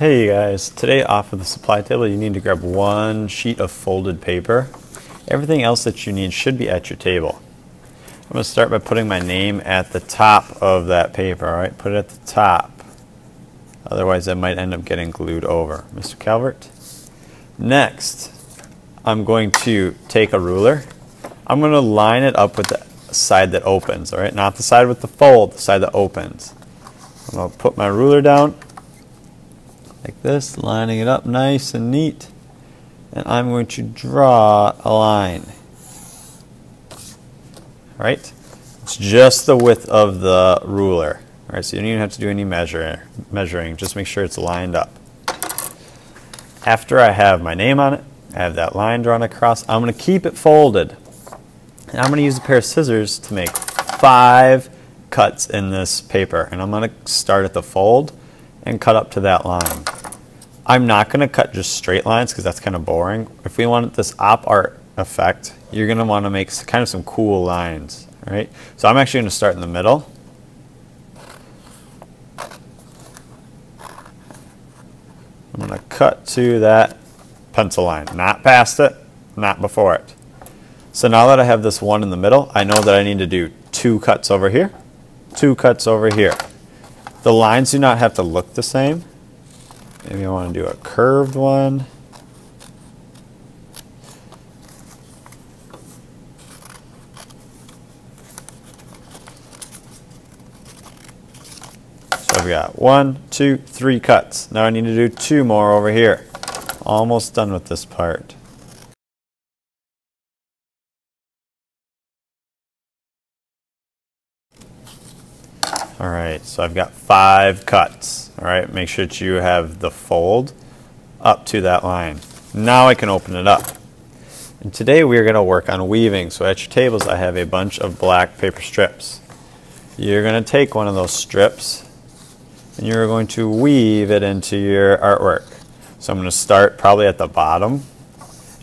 Hey guys, today off of the supply table you need to grab one sheet of folded paper. Everything else that you need should be at your table. I'm going to start by putting my name at the top of that paper, alright? Put it at the top. Otherwise it might end up getting glued over. Mr. Calvert. Next, I'm going to take a ruler. I'm going to line it up with the side that opens, alright? Not the side with the fold, the side that opens. I'm going to put my ruler down like this, lining it up nice and neat, and I'm going to draw a line. Alright, it's just the width of the ruler. Alright, so you don't even have to do any measuring, just make sure it's lined up. After I have my name on it, I have that line drawn across, I'm going to keep it folded. And I'm going to use a pair of scissors to make 5 cuts in this paper. And I'm going to start at the fold and cut up to that line. I'm not going to cut just straight lines because that's kind of boring. If we want this op art effect, you're going to want to make kind of some cool lines. All right? So I'm actually going to start in the middle. I'm going to cut to that pencil line, not past it, not before it. So now that I have this one in the middle, I know that I need to do 2 cuts over here, 2 cuts over here. The lines do not have to look the same. Maybe I want to do a curved one. So I've got 1, 2, 3 cuts. Now I need to do 2 more over here. Almost done with this part. Alright, so I've got 5 cuts. Alright, make sure that you have the fold up to that line. Now I can open it up. And today we are going to work on weaving. So at your tables I have a bunch of black paper strips. You're going to take one of those strips and you're going to weave it into your artwork. So I'm going to start probably at the bottom.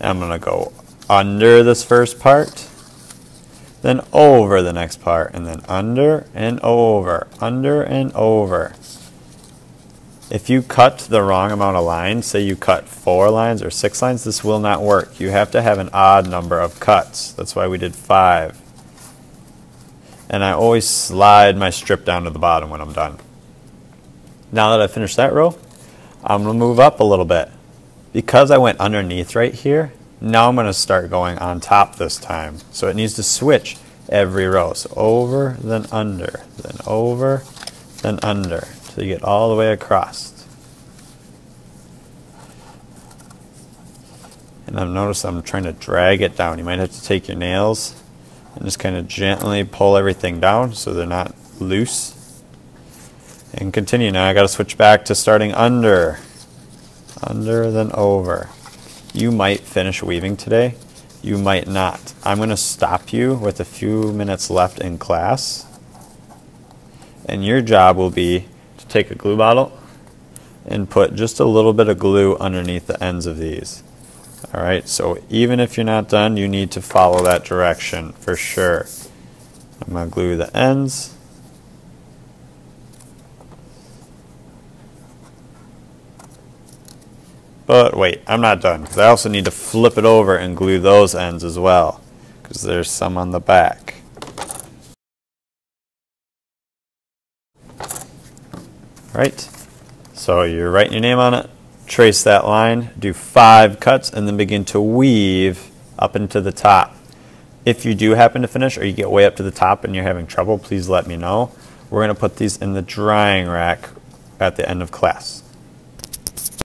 And I'm going to go under this first part, then over the next part, and then under and over, under and over. If you cut the wrong amount of lines, say you cut 4 lines or 6 lines, this will not work. You have to have an odd number of cuts. That's why we did 5. And I always slide my strip down to the bottom when I'm done. Now that I've finished that row, I'm going to move up a little bit. Because I went underneath right here, now I'm going to start going on top this time. So it needs to switch every row. So over, then under, then over, then under. So you get all the way across. And I've noticed I'm trying to drag it down. You might have to take your nails and just kind of gently pull everything down so they're not loose. And continue. Now I got to switch back to starting under. Under, then over. You might finish weaving today, you might not. I'm going to stop you with a few minutes left in class, and your job will be to take a glue bottle and put just a little bit of glue underneath the ends of these. Alright, so even if you're not done, you need to follow that direction for sure. I'm going to glue the ends. But wait, I'm not done, because I also need to flip it over and glue those ends as well, because there's some on the back. Alright, so you're writing your name on it, trace that line, do 5 cuts, and then begin to weave up into the top. If you do happen to finish, or you get way up to the top and you're having trouble, please let me know. We're going to put these in the drying rack at the end of class.